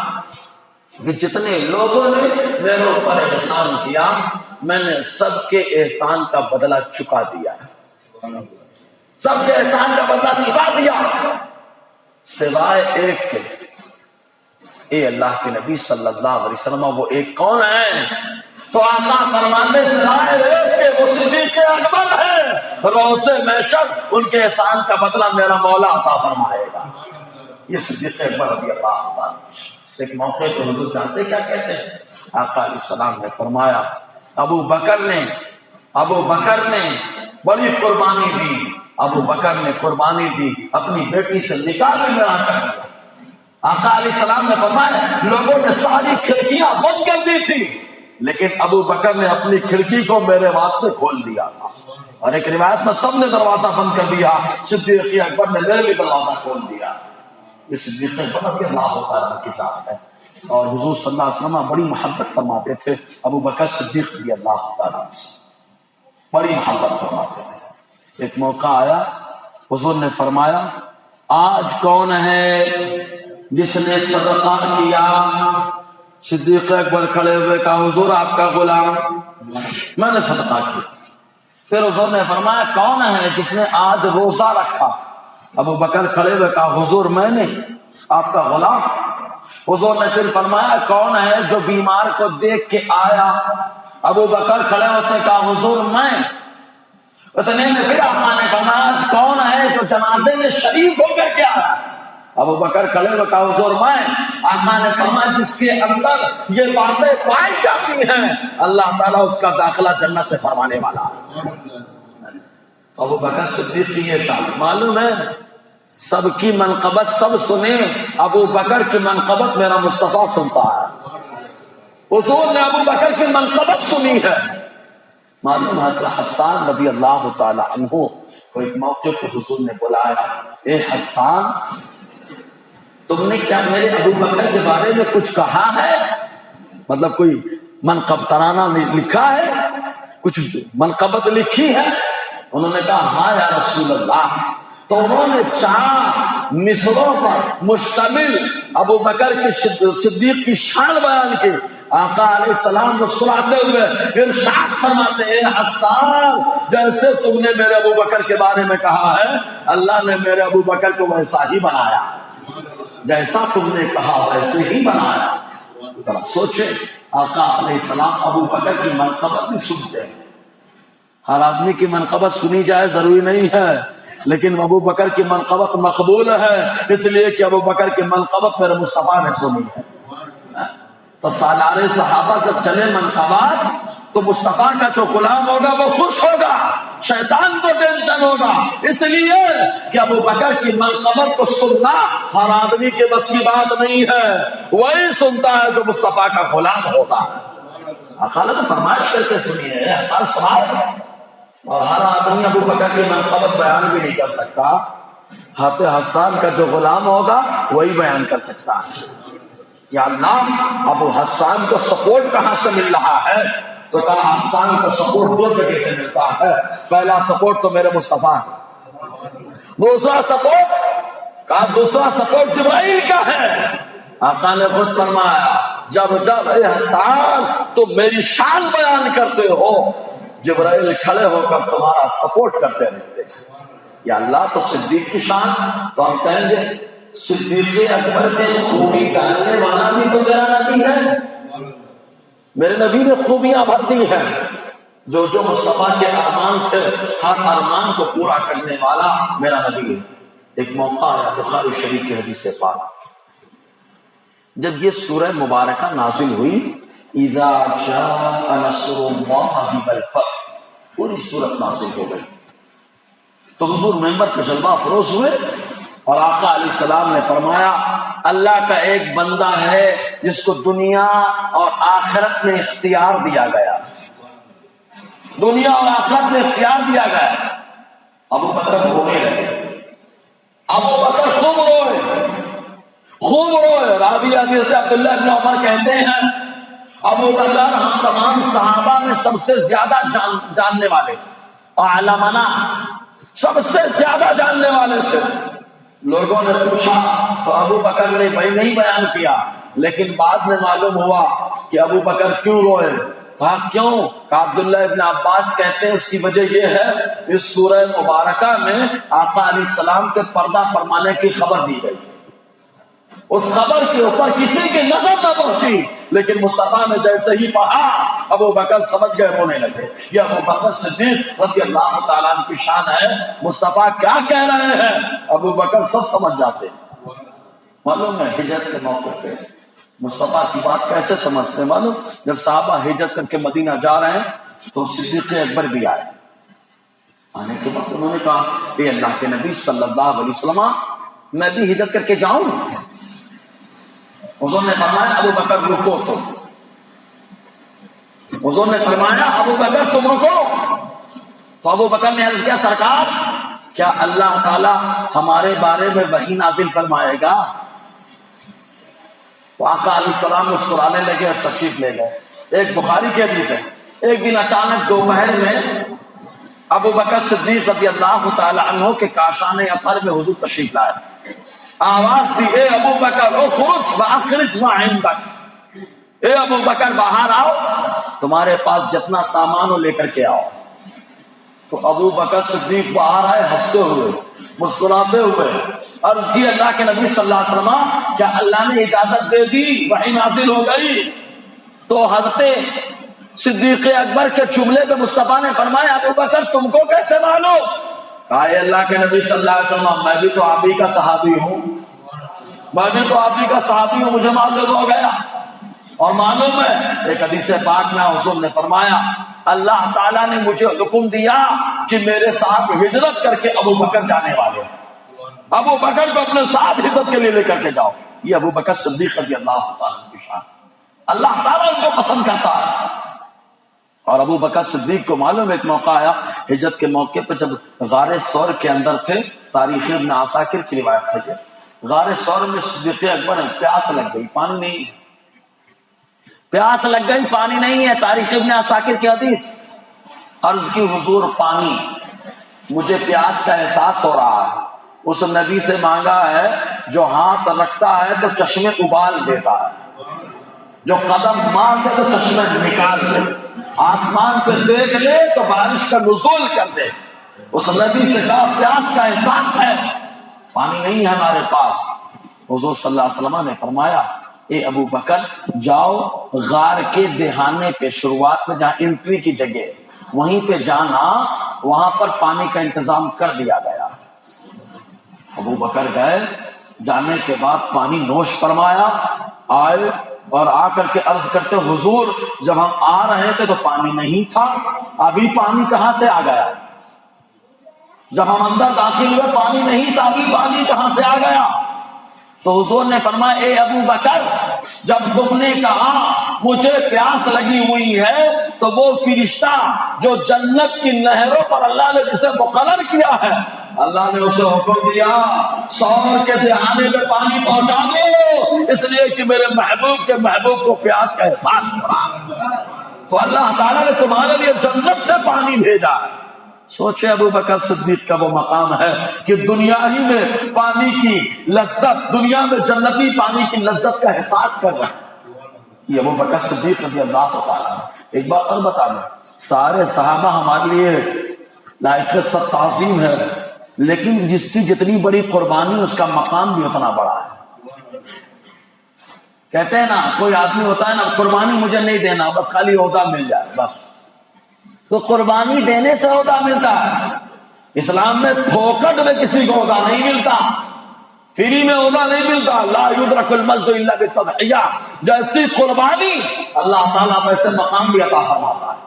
کہ جتنے لوگوں نے میرے اوپر احسان کیا میں نے سب کے احسان کا بدلہ چکا دیا، سب کے احسان کا بدلہ چکا دیا سوائے ایک کے۔ اے اللہ کے نبی صلی اللہ علیہ وسلم وہ ایک کون ہے؟ تو آقا فرماتے سوائے ایک کے وہ صدیق اکبر ہے، روز محشر ان کے احسان کا بدلہ میرا مولا عطا فرمائے گا۔ یہ صدیق اکبر رضی اللہ عنہ۔ ایک موقع پہ حضور جانتے کیا کہتے ہیں؟ آقا علیہ السلام نے فرمایا ابو بکر نے بڑی قربانی دی، ابو بکر نے قربانی دی، اپنی بیٹی سے نکاح بھی میرا کر دیا۔ آقا علیہ السلام نے فرمایا لوگوں نے ساری کھڑکیاں بند کر دی تھی لیکن ابو بکر نے اپنی کھڑکی کو میرے واسطے کھول دیا تھا، اور ایک روایت میں سب نے دروازہ بند کر دیا، صدیق اکبر نے میرے بھی دروازہ کھول دیا۔ یہ صدیق اکبر رضی اللہ تعالیٰ کی ذات ہے، اور حضور صلی اللہ علیہ وسلم بڑی محبت فرماتے تھے ابو بکر صدیق رضی اللہ تعالیٰ سے، بڑی محبت فرماتے تھے۔ ایک موقع آیا حضور نے فرمایا آج کون ہے جس نے صدقہ کیا؟ صدیق اکبر کھڑے ہوئے کہا حضور آپ کا غلام، میں نے صدقہ کیا۔ پھر حضور نے فرمایا کون ہے جس نے آج روزہ رکھا؟ ابو بکر کھڑے ہوئے کہا حضور میں نے، آپ کا غلام۔ حضور نے پھر فرمایا کون ہے جو بیمار کو دیکھ کے آیا؟ ابو بکر کھڑے ہوتے کہا حضور میں۔ اتنے میں پھر آقا نے فرمایا کون ہے جو جنازے میں شریک ہو کر کے آیا؟ ابو بکر کھڑے ہوئے کہا حضور میں۔ آقا نے فرمایا جس کے اندر یہ باتیں پائی جاتی ہیں اللہ تعالیٰ اس کا داخلہ جنت میں فرمانے والا ہے۔ ابو بکر صدیق کی یہ شان معلوم ہے، سب کی منقبت سب سنے، ابو بکر کی منقبت میرا مصطفیٰ سنتا ہے۔ حضور نے ابو بکر کی منقبت سنی ہے۔ معلوم ہے کہ حسان رضی اللہ تعالی عنہ کو ایک موقع پہ حضور نے بلایا، اے حسان تم نے کیا میرے ابو بکر کے بارے میں کچھ کہا ہے؟ مطلب کوئی منقب ترانہ لکھا ہے، کچھ منقبت لکھی ہے؟ انہوں نے کہا ہاں یا رسول اللہ۔ تو انہوں نے 4 مصروں پر مشتمل ابو بکر کی صدیق کی شان بیان کی۔ آقا علیہ السلام مسکراتے ہوئے ارشاد فرماتے ہیں حسان جیسے تم نے میرے ابو بکر کے بارے میں کہا ہے اللہ نے میرے ابو بکر کو ویسا ہی بنایا، جیسا تم نے کہا ویسے ہی بنایا۔ ذرا سوچیں، آقا علیہ السلام ابو بکر کی منقبت بھی سنتے ہیں۔ ہر آدمی کی منقبت سنی جائے ضروری نہیں ہے، لیکن ابو بکر کی منقبت مقبول ہے اس لیے کہ ابو بکر کی منقبت میرے مصطفیٰ نے سنی ہے۔ تو سالار صحابہ جب چلے منقبات تو مصطفیٰ کا جو غلام ہوگا وہ خوش ہوگا، شیطان کو ٹینشن ہوگا، اس لیے کہ ابو بکر کی منقبت کو سننا ہر آدمی کے بس کی بات نہیں ہے، وہی سنتا ہے جو مصطفیٰ کا غلام ہوتا ہے۔ آقا نے تو فرمائش کر کے سنی ہے حسان سناؤ، اور ہر آدمی ابو بکر کی منقبت بیان بھی نہیں کر سکتا، حسان کا جو غلام ہوگا وہی بیان کر سکتا ہے۔ یا اللہ ابو حسان کو سپورٹ کہاں سے مل رہا ہے؟ تو کہا حسان کو سپورٹ 2 جگہ سے ملتا ہے، پہلا سپورٹ تو میرے مصطفیٰ ہے، دوسرا سپورٹ جبرائیل کا ہے۔ آقا نے خود فرمایا جب اے حسان تم میری شان بیان کرتے ہو جبرائیل کھڑے ہو کر تمہارا سپورٹ کرتے رہتے ہیں۔ یا اللہ تو صدیق کی شان، تو ہم کہیں گے صدیق اکبر کے خوبی ڈالنے والا بھی تو میرا نبی ہے، میرے نبی نے خوبیاں بھر دی ہیں، جو مصطفیٰ کے ارمان تھے ہر ارمان کو پورا کرنے والا میرا نبی ہے۔ ایک موقع آیا بخاری شریف کی حدیث پاک، جب یہ سورہ مبارکہ نازل ہوئی اذا جاء نصر اللہ والفتح، پوری سورت نازل ہو گئی، تو حضور ممبر پہ جلوہ افروز ہوئے اور آقا علیہ السلام نے فرمایا اللہ کا ایک بندہ ہے جس کو دنیا اور آخرت میں اختیار دیا گیا، دنیا اور آخرت میں اختیار دیا گیا۔ ابو بکر رونے لگے، ابو بکر خوب روئے۔ راوی حدیث سے عبداللہ بن عمر کہتے ہیں ابو بکر ہم تمام صحابہ میں سب سے زیادہ جاننے والے تھے، علماء سب سے زیادہ جاننے والے تھے، لوگوں نے پوچھا تو ابو بکر نے نہیں بیان کیا، لیکن بعد میں معلوم ہوا کہ ابو بکر کیوں روئے۔ کہا کیوں؟ کہا عبداللہ ابن عباس کہتے ہیں اس کی وجہ یہ ہے اس سورہ مبارکہ میں آقا علیہ السلام کے پردہ فرمانے کی خبر دی گئی، اس خبر کے اوپر کسی کی نظر نہ پہنچی، لیکن مصطفیٰ نے جیسے ہی پڑھا ابو بکر سمجھ گئے، رونے لگے۔ یہ ابو بکر صدیق رضی اللہ تعالیٰ عنہ کی شان ہے، مصطفیٰ کیا کہہ رہے ہیں ابو بکر سب سمجھ جاتے ہیں۔ معلوم ہے ہجرت کے موقع پہ مصطفیٰ کی بات کیسے سمجھتے ہیں؟ معلوم جب صحابہ ہجرت کر کے مدینہ جا رہے ہیں تو صدیق اکبر بھی آئے، آنے کے بعد انہوں نے کہا اے اللہ کے نبی صلی اللہ علیہ وسلم میں بھی ہجرت کر کے جاؤں؟ حضور نے فرمایا ابو بکر رکو تم، حضور نے فرمایا ابو بکر تم رکو۔ تو ابو بکر نے عرض کیا سرکار کیا اللہ تعالی ہمارے بارے میں وحی نازل فرمائے گا؟ تو آقا علیہ السلام مسکرانے لگے اور تشریف لے گئے۔ ایک بخاری کی حدیث ہے، ایک دن اچانک دوپہر میں ابو بکر صدیق رضی اللہ تعالی عنہ کے کاشان اثر میں حضور تشریف لائے، آواز دی اے ابو بکر اخرج واخرج ما عندک، اے ابو بکر باہر آؤ، تمہارے پاس جتنا سامان ہو لے کر کے آؤ۔ تو ابو بکر صدیق باہر آئے ہنستے ہوئے مسکراتے ہوئے، عرض کی اللہ کے نبی صلی اللہ علیہ وسلم کیا اللہ نے اجازت دے دی؟ وحی نازل ہو گئی؟ تو حضرت صدیق اکبر کے جملے پہ مصطفیٰ نے فرمایا ابو بکر تم کو کیسے معلوم؟ کہا اے اللہ کے نبی صلی اللہ علیہ وسلم میں بھی تو آپ ہی کا صحابی ہوں، میں بھی تو آپ ہی کا صحابی ہوں، مجھے معلوم ہو گیا۔ اور معلوم ہے ایک حدیث پاک میں حضور نے فرمایا اللہ تعالیٰ نے مجھے حکم دیا کہ میرے ساتھ ہجرت کر کے ابو بکر جانے والے ہیں، ابو بکر کو اپنے ساتھ ہجرت کے لیے لے کر کے جاؤ۔ یہ ابو بکر صدیق رضی اللہ تعالیٰ کی شان، اللہ تعالیٰ ان کو پسند کرتا ہے۔ اور ابو بکر صدیق کو معلوم ایک موقع آیا ہجرت کے موقع پہ جب غار ثور کے اندر تھے، تاریخ ابن عساکر کی روایت ہے، غار ثور میں صدیق اکبر پیاس لگ گئی، پانی نہیں، پیاس لگ گئی پانی نہیں ہے، تاریخ ابن عساکر کی حدیث۔ عرض کی حضور پانی، مجھے پیاس کا احساس ہو رہا ہے۔ اس نبی سے مانگا ہے جو ہاتھ رکھتا ہے تو چشمے ابال دیتا ہے، جو قدم مار دے تو چشمے نکال دے، آسمان پہ دیکھ لے تو بارش کا نزول کر دے۔ اس نبی سے کہا پیاس کا احساس ہے، پانی نہیں ہے ہمارے پاس۔ حضور صلی اللہ علیہ وسلم نے فرمایا اے ابو بکر جاؤ غار کے دہانے پہ، شروعات میں جہاں انٹری کی جگہ وہیں پہ جانا، وہاں پر پانی کا انتظام کر دیا گیا۔ ابو بکر گئے، جانے کے بعد پانی نوش فرمایا، آئے اور آ کر کے عرض کرتے حضور جب ہم آ رہے تھے تو پانی نہیں تھا، ابھی پانی کہاں سے آ گیا؟ جب ہم اندر داخل ہوئے پانی نہیں تھا، ابھی پانی کہاں سے آ گیا؟ تو حضور نے فرمایا اے ابو بکر جب تم نے کہا مجھے پیاس لگی ہوئی ہے تو وہ فرشتہ جو جنت کی نہروں پر اللہ نے جسے مقرر کیا ہے، اللہ نے اسے حکم دیا ثور کے دہانے میں پانی پہنچا دو، اس لیے کہ میرے محبوب کے محبوب کو پیاس کا احساس ہو رہا۔ تو اللہ تعالیٰ نے تمہارے لیے جنت سے پانی بھیجا ہے۔ سوچے ابو بکر صدیق کا وہ مقام ہے کہ دنیا ہی میں پانی کی لذت، دنیا میں جنتی پانی کی لذت کا احساس کر رہا ہے۔ یہ ابو بکر صدیق رضی اللہ تعالیٰ۔ ایک بات اور بتا دوں، سارے صحابہ ہمارے لیے لائق سب تعظیم ہے، لیکن جس کی جتنی بڑی قربانی اس کا مقام بھی اتنا بڑا ہے۔ کہتے ہیں نا کوئی آدمی ہوتا ہے نا قربانی مجھے نہیں دینا، بس خالی عہدہ مل جائے بس، تو قربانی دینے سے عہدہ ملتا ہے۔ اسلام میں پھوکٹ میں کسی کو عہدہ نہیں ملتا، فری میں عہدہ نہیں ملتا۔ لا یدرک المجد الا بالتضحیہ، جیسی قربانی اللہ تعالیٰ ویسے مقام بھی عطا فرماتا ہے۔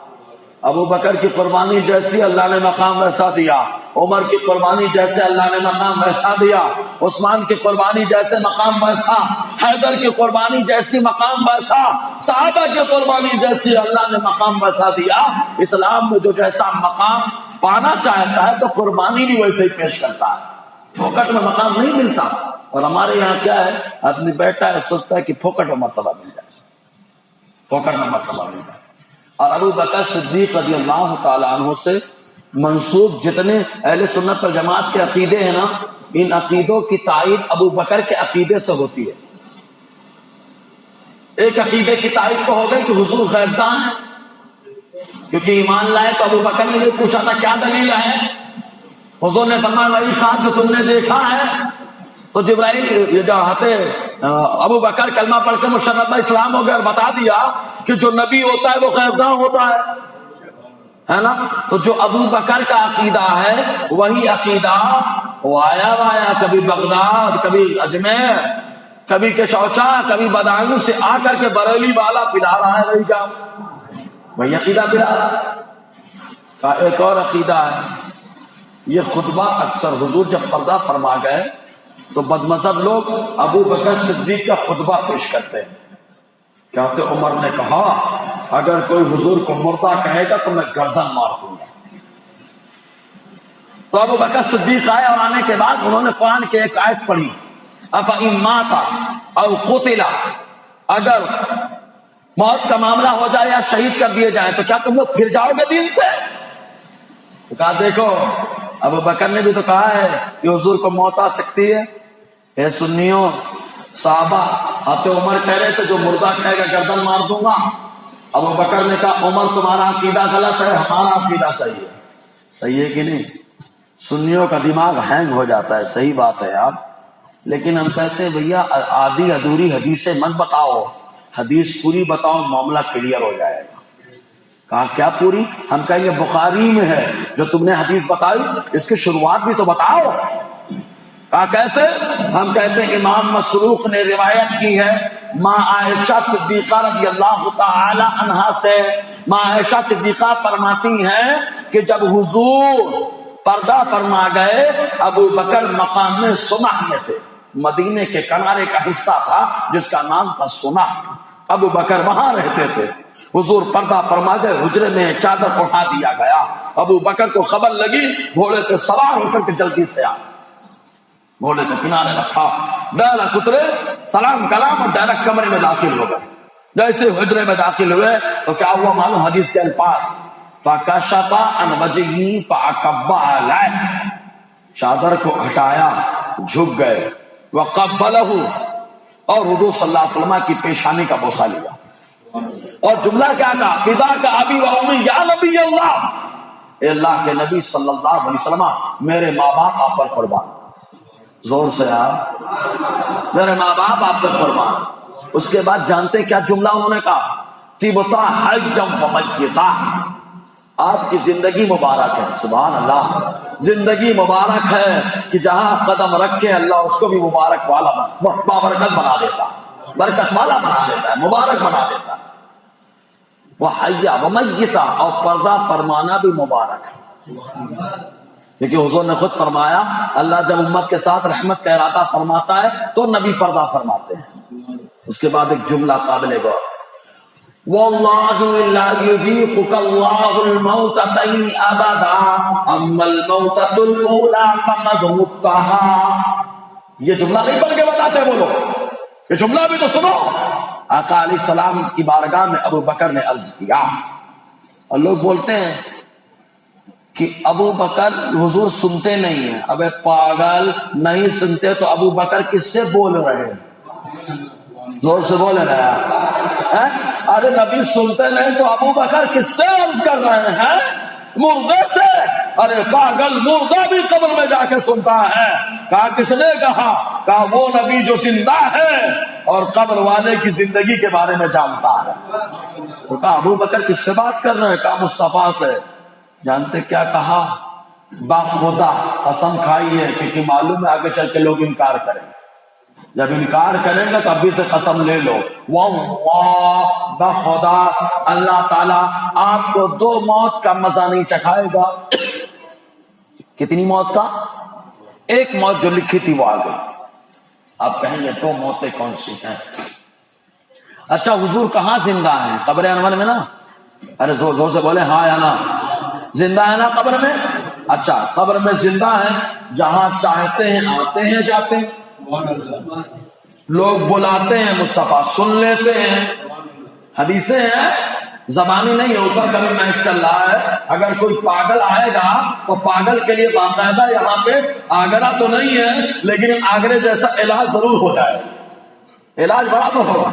ابو بکر کی قربانی جیسی اللہ نے مقام ویسا دیا، عمر کی قربانی جیسے اللہ نے مقام ویسا دیا، عثمان کی قربانی جیسے مقام ویسا، حیدر کی قربانی جیسی مقام ویسا، صحابہ کی قربانی جیسی اللہ نے مقام ویسا دیا۔ اسلام میں جو جیسا مقام پانا چاہتا ہے تو قربانی بھی ویسے ہی پیش کرتا ہے، پھوکٹ میں مقام نہیں ملتا۔ اور ہمارے یہاں کیا ہے، آدمی بیٹھا ہے سوچتا ہے کہ پھوکٹ میں مرتبہ مل جائے، پھوکٹ میں مرتبہ مل جائے۔ اور ابو بکر صدیق رضی اللہ تعالیٰ عنہ سے منسوب جتنے اہل سنت والجماعت کے عقیدے ہیں نا، ان عقیدوں کی تائید ابو بکر کے عقیدے سے ہوتی ہے. ایک عقیدے کی تائید تو ہو گئی کہ حضور غیب دان ہے، کیونکہ ایمان لائے تو ابو بکر نے پوچھا تھا کیا دلیل ہے. حضور نے فرمایا وہی خواب جو تم نے دیکھا ہے. تو جبرائیل جو ابو بکر کلمہ پڑھ کے مشرف اسلام ہو گیا اور بتا دیا کہ جو نبی ہوتا ہے وہ غیب دان ہوتا ہے نا. تو جو ابو بکر کا عقیدہ ہے وہی عقیدہ وہ آیا وایا کبھی بغداد، کبھی اجمیر، کبھی کچوچا، کبھی بدایوں سے آ کر کے بریلی والا پلا رہا ہے. وہی جاؤ وہی عقیدہ پلا رہا ہے. ایک اور عقیدہ ہے یہ خطبہ اکثر حضور جب پردہ فرما گئے تو بدمذہب لوگ ابو بکر صدیق کا خطبہ پیش کرتے ہیں. کہتے عمر نے کہا اگر کوئی حضور کو مردہ کہے گا تو میں گردن مار دوں گا. تو ابو بکر صدیق آئے اور آنے کے بعد انہوں نے قرآن کی ایک آیت پڑھی افإن مات او قتل، اگر موت کا معاملہ ہو جائے یا شہید کر دیے جائیں تو کیا تم لوگ پھر جاؤ گے دین سے؟ تو کہا دیکھو ابو بکر نے بھی تو کہا ہے کہ حضور کو موت آ سکتی ہے. اے سنیوں صحابہ حضرت عمر کہہ رہے تھے جو مردہ کہے گا گردن مار دوں گا. ابو بکر نے کہا عمر تمہارا عقیدہ غلط ہے، ہمارا عقیدہ صحیح ہے. صحیح ہے کہ نہیں؟ سنیوں کا دماغ ہینگ ہو جاتا ہے. صحیح بات ہے آپ، لیکن ہم کہتے ہیں بھیا آدھی ادھوری حدیثیں مت بتاؤ، حدیث پوری بتاؤ معاملہ کلیئر ہو جائے گا. کہا کیا پوری؟ ہم کہیں یہ بخاری میں ہے جو تم نے حدیث بتائی اس کی شروعات بھی تو بتاؤ. کہا کیسے؟ ہم کہتے ہیں امام مسروق نے روایت کی ہے ماں عائشہ صدیقہ رضی اللہ تعالی عنہا سے. ماں عائشہ صدیقہ فرماتی ہیں کہ جب حضور پردہ فرما گئے ابو بکر مقام میں سنح میں تھے. مدینے کے کنارے کا حصہ تھا جس کا نام تھا سنح. ابو بکر وہاں رہتے تھے. حضور پردہ فرما گئے، حجرے میں چادر اٹھا دیا گیا. ابو بکر کو خبر لگی، گھوڑے پہ سوار ہو کر کے جلدی سے آ گھوڑے کو کنارے رکھا، ڈائریکٹ اترے، سلام کلام اور ڈائریکٹ کمرے میں داخل ہو گئے. جیسے حجرے میں داخل ہوئے تو کیا ہوا معلوم؟ حدیث کے الفاظ فَكَشَفَ عَنْ وَجْهِهِ فَأَكَبَّ عَلَيْهِ، چادر کو ہٹایا، جھک گئے. وَقَبَّلَهُ، اور حضور صلی اللہ علیہ وسلم کی پیشانی کا بوسہ لیا. اور جملہ کیا کہا؟ فِدَاكَ أَبِي وَأُمِّي يَا نبی اللہ، اے اللہ کے نبی صلی اللہ علیہ وسلم میرے ماں باپ آپ پر قربان. زور سے آپ، میرے ماں باپ آپ پر قربان. اس کے بعد جانتے کیا جملہ انہوں نے کہا؟ طِبْتَ حَيًّا وَمَيِّتًا، آپ کی زندگی مبارک ہے. سبحان اللہ، زندگی مبارک ہے کہ جہاں قدم رکھے اللہ اس کو بھی مبارک والا بابرکت بنا دیتا، برکت والا بنا دیتا ہے، مبارک بنا دیتا ہے. وہ حیا ومیتا، اور پردہ فرمانا بھی مبارک ہے. کیونکہ حضور نے خود فرمایا اللہ جب امت کے ساتھ رحمت کا ارادہ فرماتا ہے تو نبی پردہ فرماتے ہیں. اس کے بعد ایک جملہ قابل غور، واللہ لا یذیقک اللہ الموتتین ابدا اما الموتۃ الاولی فقد متہا. یہ جملہ نہیں پڑھ کے بتاتے وہ لوگ، یہ جملہ بھی تو سنو. آقا علیہ السلام کی بارگاہ میں ابو بکر نے عرض کیا، اور لوگ بولتے ہیں کہ ابو بکر حضور سنتے نہیں ہیں. ابے پاگل، نہیں سنتے تو ابو بکر کس سے بول رہے ہیں؟ زور سے بولے رہے ہیں. ارے نبی سنتے نہیں تو ابو بکر کس سے عرض کر رہے ہیں؟ مردے سے. ارے پاگل، مردہ بھی قبر میں جا کے سنتا ہے. کہا کس نے کہا؟ کہا وہ نبی جو زندہ ہے اور قبر والے کی زندگی کے بارے میں جانتا ہے. تو کہا ابو بکر کس سے بات کر رہے ہیں؟ کہا مصطفیٰ سے. جانتے کیا کہا؟ باخدا قسم کھائی ہے، کیونکہ معلوم ہے آگے چل کے لوگ انکار کریں. جب انکار کریں گے تو ابھی سے قسم لے لو، واللہ بخدا اللہ تعالیٰ آپ کو 2 موت کا مزہ نہیں چکھائے گا. کتنی موت کا؟ ایک موت جو لکھی تھی وہ آ گئی. آپ کہیں گے 2 موتیں کون سی ہیں؟ اچھا حضور کہاں زندہ ہیں؟ قبر انور میں نا. ارے زور زور سے بولے ہاں یا نا. زندہ ہے نا قبر میں؟ اچھا قبر میں زندہ ہے، جہاں چاہتے ہیں آتے ہیں جاتے ہیں، لوگ بلاتے ہیں مصطفیٰ سن لیتے ہیں. حدیثیں ہیں زبانی نہیں ہے، اوپر کبھی میچ چل رہا ہے، اگر کوئی پاگل آئے گا تو پاگل کے لیے باقاعدہ یہاں پہ آگرہ تو نہیں ہے، لیکن آگرے جیسا علاج ضرور ہو جائے، علاج برابر ہوگا۔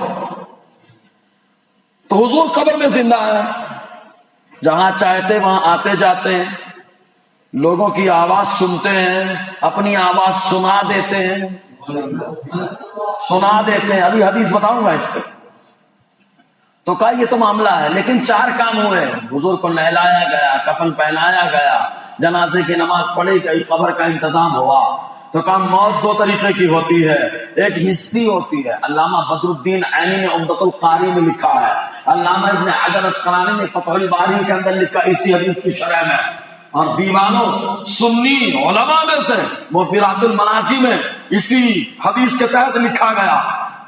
تو حضور قبر میں زندہ ہے، جہاں چاہتے وہاں آتے جاتے ہیں، لوگوں کی آواز سنتے ہیں، اپنی آواز سنا دیتے ہیں، ابھی حدیث بتاؤں گا اس پہ۔ تو کہا یہ تو معاملہ ہے، لیکن 4 کام ہوئے، حضور کو نہلایا گیا، کفن پہنایا گیا، جنازے کی نماز پڑھی گئی، قبر کا انتظام ہوا۔ تو کہا موت 2 طریقے کی ہوتی ہے، ایک حصی ہوتی ہے، علامہ بدر الدین عینی نے عمدۃ القاری میں لکھا ہے، علامہ ابن حجر اسقلانی نے فتح الباری کے اندر لکھا اسی حدیث کی شرح میں، اور دیوانوں سنی علماء میں سے مفیرات المناجی میں اسی حدیث کے تحت لکھا گیا،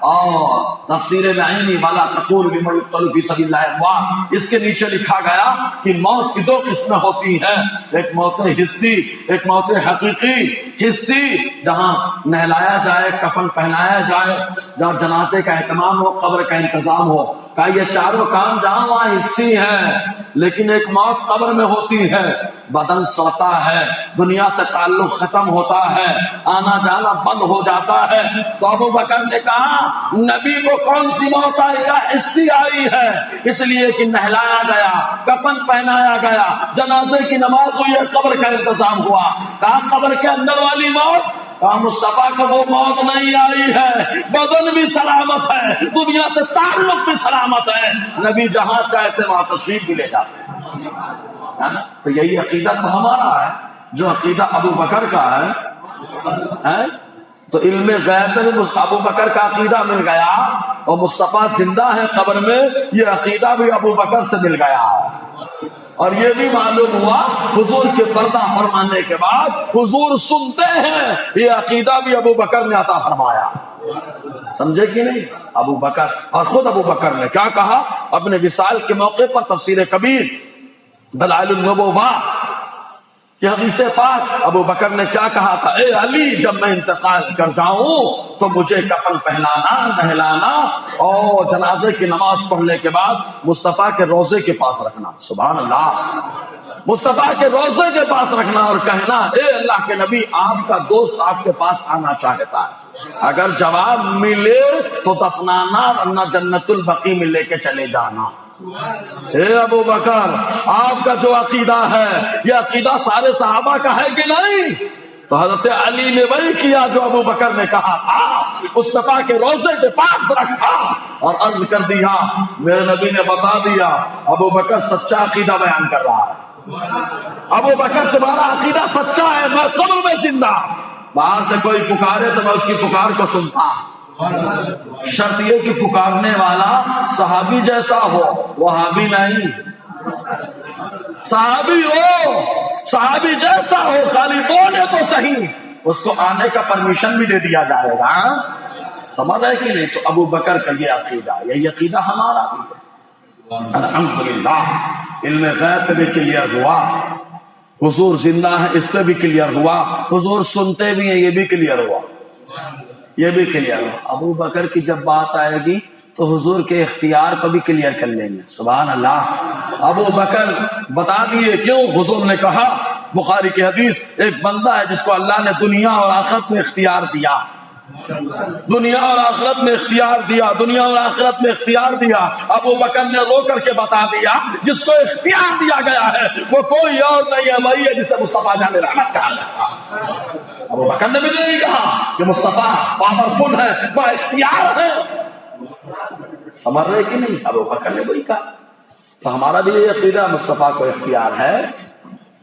اور تفسیر معینی والا تقول لمن يقتل في سبيل الله اموات، اس کے نیچے لکھا گیا کہ موت کی 2 قسمیں ہوتی ہیں، ایک موت حصی، ایک موت حقیقی۔ حصی جہاں نہلایا جائے، کفن پہنایا جائے، جہاں جنازے کا اہتمام ہو، قبر کا انتظام ہو، کہا یہ 4 کام جہاں وہاں حصی ہیں، لیکن ایک موت قبر میں ہوتی ہے، بدن سوتا ہے، دنیا سے تعلق ختم ہوتا ہے، آنا جانا بند ہو جاتا ہے۔ تو ابو بکر نے کہا نبی کو کون سی موت آئی؟ حصی آئی ہے، اس لیے کہ نہلایا گیا، کفن پہنایا گیا، جنازے کی نماز ہوئی، قبر کا انتظام ہوا۔ کہا قبر کے اندر والی موت؟ کہا مصطفیٰ کو وہ موت نہیں آئی ہے، بدن بھی سلامت ہے، دنیا سے تعلق بھی سلامت ہے، نبی جہاں چاہتے وہاں تشریف بھی لے جاتے ہے نا۔ تو یہی عقیدہ تو ہمارا ہے، جو عقیدہ ابو بکر کا ہے۔ تو علم غیب میں ابو بکر کا عقیدہ مل گیا، اور مصطفیٰ زندہ ہے قبر میں، یہ عقیدہ بھی ابو بکر سے مل گیا، اور یہ بھی معلوم ہوا حضور کے پردہ فرمانے کے بعد حضور سنتے ہیں، یہ عقیدہ بھی ابو بکر نے عطا فرمایا، سمجھے کہ نہیں؟ ابو بکر، اور خود ابو بکر نے کیا کہا اپنے وصال کے موقع پر، تفسیر کبیر دلائل النبوہ کہ حدیث پاک، ابو بکر نے کیا کہا تھا، اے علی جب میں انتقال کر جاؤں تو مجھے کفن پہنانا، نہلانا اور جنازے کی نماز پڑھنے کے بعد مصطفیٰ کے روضے کے پاس رکھنا، سبحان اللہ، مصطفیٰ کے روضے کے پاس رکھنا اور کہنا اے اللہ کے نبی آپ کا دوست آپ کے پاس آنا چاہتا ہے، اگر جواب ملے تو دفنانا، ورنہ جنت البقیع میں لے کے چلے جانا۔ اے ابو بکر، آپ کا جو عقیدہ ہے یہ عقیدہ سارے صحابہ کا ہے کہ نہیں؟ تو حضرت علی نے وہی کیا جو ابو بکر نے کہا تھا، مصطفیٰ کے روضے کے پاس رکھا اور عرض کر دیا، میرے نبی نے بتا دیا ابو بکر سچا عقیدہ بیان کر رہا ہے، ابو بکر تمہارا عقیدہ سچا ہے، میں قبر میں زندہ، باہر سے کوئی پکارے تو میں اس کی پکار کو سنتا، شرط یہ کہ پکارنے والا صحابی جیسا ہو، وہابی نہیں، صحابی ہو، صحابی جیسا ہو، خالی بولے تو صحیح، اس کو آنے کا پرمیشن بھی دے دیا جائے گا، سمجھ رہے کہ نہیں؟ تو ابو بکر کا یہ عقیدہ، یہی عقیدہ ہمارا بھی ہے، الحمدللہ۔ علم غیب پہ بھی کلیئر ہوا، حضور زندہ ہے اس پہ بھی کلیئر ہوا، حضور سنتے بھی ہیں یہ بھی کلیئر ہوا، یہ بھی کلیئر ہوا۔ ابو بکر کی جب بات آئے گی تو حضور کے اختیار کو بھی کلیئر کر لیں گے، سبحان اللہ۔ ابو بکر بتا دیے کیوں، حضور نے کہا بخاری کی حدیث، ایک بندہ ہے جس کو اللہ نے دنیا اور آخرت میں اختیار دیا، دنیا اور آخرت میں اختیار دیا، دنیا اور آخرت میں اختیار دیا۔ ابو بکر نے رو کر کے بتا دیا جس کو اختیار دیا گیا ہے وہ کوئی اور نہیں ہے، وہی ہے جسے مصطفیٰ جان رحمت کہا جاتا ہے۔ ابو بکر نے بھی نہیں کہا کہ مصطفیٰ پاورفل ہے، با اختیار ہے، سمجھ رہے کہ نہیں؟ ابو بکر نے وہی کہا۔ تو ہمارا بھی یہ عقیدہ مصطفیٰ کو اختیار ہے،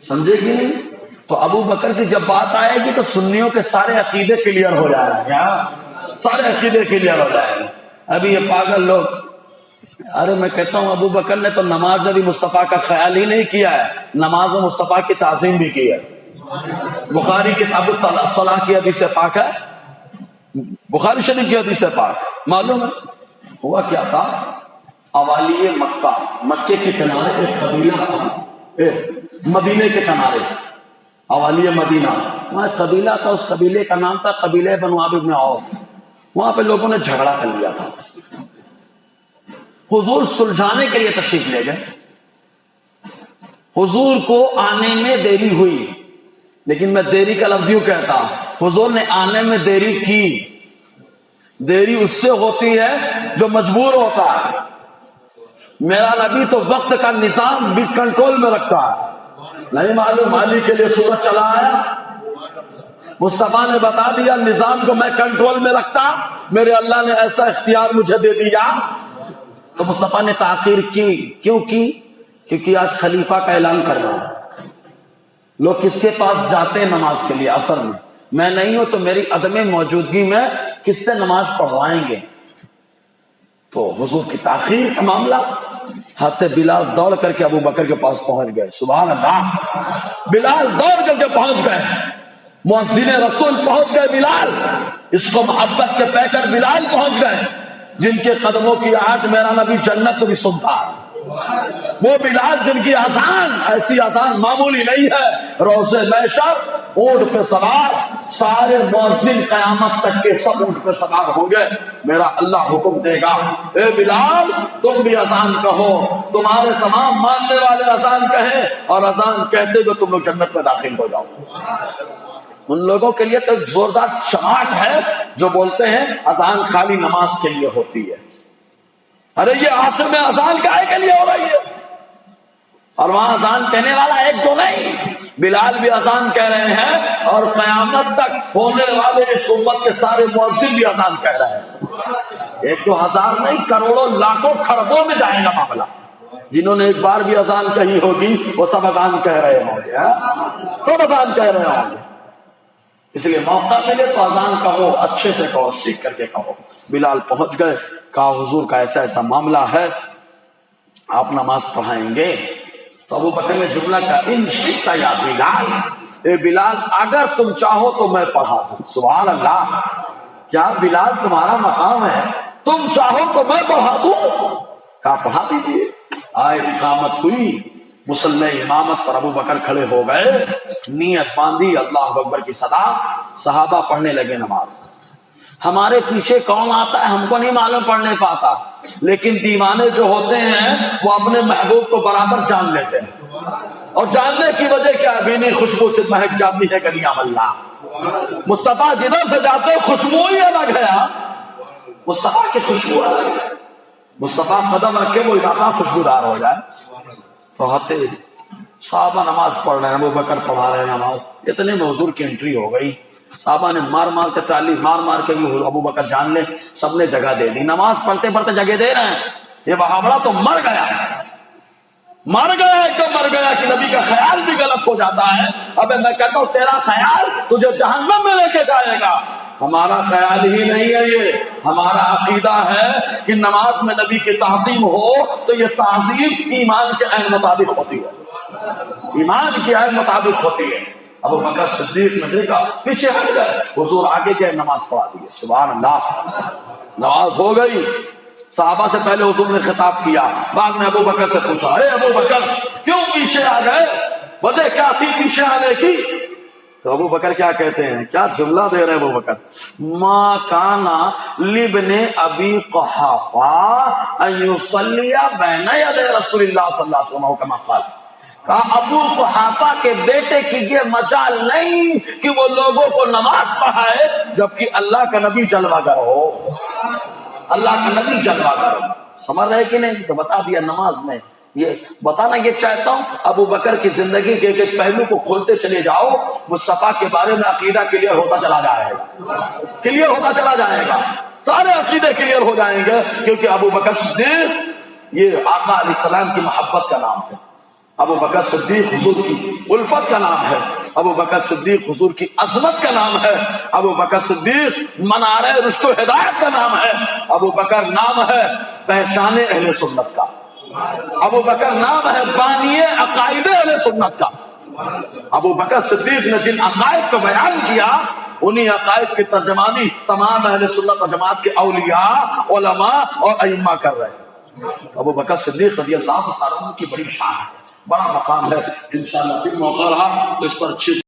سمجھے کہ نہیں؟ تو ابو بکر کی جب بات آئے گی تو سنیوں کے سارے عقیدے کلیئر ہو جائیں گے، سارے عقیدے کلیئر ہو جائیں گے۔ ابھی یہ پاگل لوگ، ارے میں کہتا ہوں ابو بکر نے تو نماز میں بھی مصطفیٰ کا خیال ہی نہیں کیا ہے، نماز میں مصطفیٰ کی تعظیم بھی کی ہے۔ بخاری کتاب الصلاۃ کی حدیث پاک ہے، بخاری شریف کی حدیث پاک، معلوم ہے ہوا کیا تھا؟ اوالی مکہ، مکے کے کنارے ایک قبیلہ تھا، مدینے کے کنارے اوالی مدینہ، وہاں قبیلہ تھا، اس قبیلے کا نام تھا قبیلہ بنو عامر بن عوف۔ وہاں پہ لوگوں نے جھگڑا کر لیا تھا، حضور سلجھانے کے لیے تشریف لے گئے. حضور کو آنے میں دیری ہوئی، لیکن میں دیری کا لفظ یوں کہتا ہوں، حضور نے آنے میں دیری کی. دیری اس سے ہوتی ہے جو مجبور ہوتا ہے. میرا نبی تو وقت کا نظام بھی کنٹرول میں رکھتا ہے. نہیں معلوم علی کے لیے سورج چلا آیا، مصطفیٰ نے بتا دیا نظام کو میں کنٹرول میں رکھتا، میرے اللہ نے ایسا اختیار مجھے دے دیا. تو مصطفیٰ نے تاخیر کی. کیوں کی؟ کیونکہ آج خلیفہ کا اعلان کر رہا ہے. لوگ کس کے پاس جاتے ہیں نماز کے لیے؟ اثر میں نہیں ہوں تو میری عدم موجودگی میں کس سے نماز پڑھوائیں گے؟ تو حضور کی تاخیر کا معاملہ. حضرت بلال دوڑ کر کے ابو بکر کے پاس پہنچ گئے. سبحان اللہ، بلال دوڑ کر کے پہنچ گئے. مؤذن رسول پہنچ گئے. بلال اس کو محبت کے پیکر بلال پہنچ گئے، جن کے قدموں کی آہٹ میرا نبی جنت کو بھی سنتا. وہ بلال جن کی اذان ایسی اذان معمولی نہیں ہے. روضے محشر اونٹ پہ سوار، سارے مؤذن قیامت تک کے سب اونٹ پہ سوار ہوں گے. میرا اللہ حکم دے گا، اے بلال تم بھی اذان کہو، تمہارے تمام ماننے والے اذان کہیں، اور اذان کہتے ہوئے تم لوگ جنت میں داخل ہو جاؤ. ان لوگوں کے لیے تو زوردار چماٹ ہے جو بولتے ہیں اذان خالی نماز کے لیے ہوتی ہے. ارے یہ عصر میں اذان کائے کے لیے ہو رہی ہے؟ اور وہاں اذان کہنے والا ایک تو نہیں، بلال بھی اذان کہہ رہے ہیں، اور قیامت تک ہونے والے اس امت کے سارے مؤذن بھی اذان کہہ رہے ہیں. 1-2 نہیں، کروڑوں لاکھوں خربوں میں جائے گا معاملہ. جنہوں نے ایک بار بھی اذان کہی ہوگی وہ سب اذان کہہ رہے ہوں گے، سب اذان کہہ رہے ہوں گے. اس لیے موقع ملے تو اذان کہو، اچھے سے کہو، سیکھ کر کے کہو. بلال پہنچ گئے. کہا حضور کا ایسا ایسا معاملہ ہے، آپ نماز پڑھائیں گے؟ تو ابو بکر نے جملہ کا ان شئت یا بلال، اے بلال اگر تم چاہو تو میں پڑھا دوں. سبحان اللہ، کیا بلال تمہارا مقام ہے؟ تم چاہو تو میں پڑھا دوں. کہا پڑھا دیجیے. آئے اقامت ہوئی، مصلی امامت پر ابو بکر کھڑے ہو گئے، نیت باندھی، اللہ اکبر کی صدا، صحابہ پڑھنے لگے نماز. ہمارے پیچھے کون آتا ہے ہم کو نہیں معلوم، پڑھنے پاتا، لیکن دیوانے جو ہوتے ہیں وہ اپنے محبوب کو برابر جان لیتے ہیں. اور جاننے کی وجہ کیا؟ بینی خوشبو سے مہک جاتی ہے کلام اللہ. مصطفیٰ جدھر سے جاتے خوشبو ہی الگ ہے. مصطفیٰ کی خوشبو الگ ہے. مصطفیٰ قدم رکھے وہ علاقہ خوشبودار ہو جائے. تو ہتے صحابہ نماز پڑھ رہے ہیں، ابو بکر پڑھا رہے ہیں نماز. اتنے میں حضور کی انٹری ہو گئی. صحابہ نے مار مار کے تعلیم مار کے بھی ابو بکر جان لے، سب نے جگہ دے دی. نماز پڑھتے پڑھتے جگہ دے رہے ہیں. یہ بہاوڑا تو مر گیا ایک دم مر گیا کہ نبی کا خیال بھی غلط ہو جاتا ہے. اب میں کہتا ہوں تیرا خیال تجھے جہنم میں لے کے جائے گا. ہمارا خیال ہی نہیں ہے، یہ ہمارا عقیدہ ہے کہ نماز میں نبی کی تعظیم ہو تو یہ تعظیم ایمان کے عین مطابق ہوتی ہے، ایمان کے عین مطابق ہوتی ہے. ابو بکر صدیق نے دیکھا، پیچھے ہٹ گئے. حضور آگے گئے، نماز پڑھا دی. سبحان اللہ، نماز ہو گئی. صحابہ سے پہلے حضور نے خطاب کیا، بعد میں ابو بکر سے پوچھا، اے ابو بکر کیوں پیچھے آ گئے؟ وجہ کیا تھی پیچھے آنے کی؟ تو ابو بکر کیا کہتے ہیں، کیا جملہ دے رہے ہیں ابو بکر، ما کانا لابن ابی قحافہ ان یصلی بین یدی رسول اللہ صلی اللہ علیہ وسلم کما قال. کہا ابو قحافہ کے بیٹے کی یہ مجال نہیں کہ وہ لوگوں کو نماز پڑھائے جبکہ اللہ کا نبی جلوہ گر ہو. اللہ کا نبی جلوہ گر ہو. سمجھ رہے کہ نہیں؟ تو بتا دیا نماز میں. یہ بتانا یہ چاہتا ہوں ابو بکر کی زندگی کے ایک پہلو کو کھولتے چلے جاؤ، مصطفیٰ کے بارے میں عقیدہ کلیئر ہوتا چلا جائے گا، سارے عقیدے کلیئر ہو جائیں گے. کیونکہ ابو بکر صدیق یہ آقا علیہ السلام کی محبت کا نام ہے. ابو بکر صدیق حضور کی الفت کا نام ہے. ابو بکر صدیق حضور کی عظمت کا نام ہے. ابو بکر صدیق منارہ رشد و ہدایت کا نام ہے. ابو بکر نام ہے پہچان اہل سنت کا. ابو بکر نام ہے بانی عقائد اہل سنت کا. ابو بکر صدیق نے جن عقائد کو بیان کیا انہی عقائد کی ترجمانی تمام اہل سنت و جماعت کے اولیاء، علماء اور ائمہ کر رہے ہیں. ابو بکر صدیق رضی اللہ تعالیٰ عنہ کی بڑی شان ہے، بڑا مقام ہے. انشاءاللہ پھر موقع رہا تو اس پر اچھی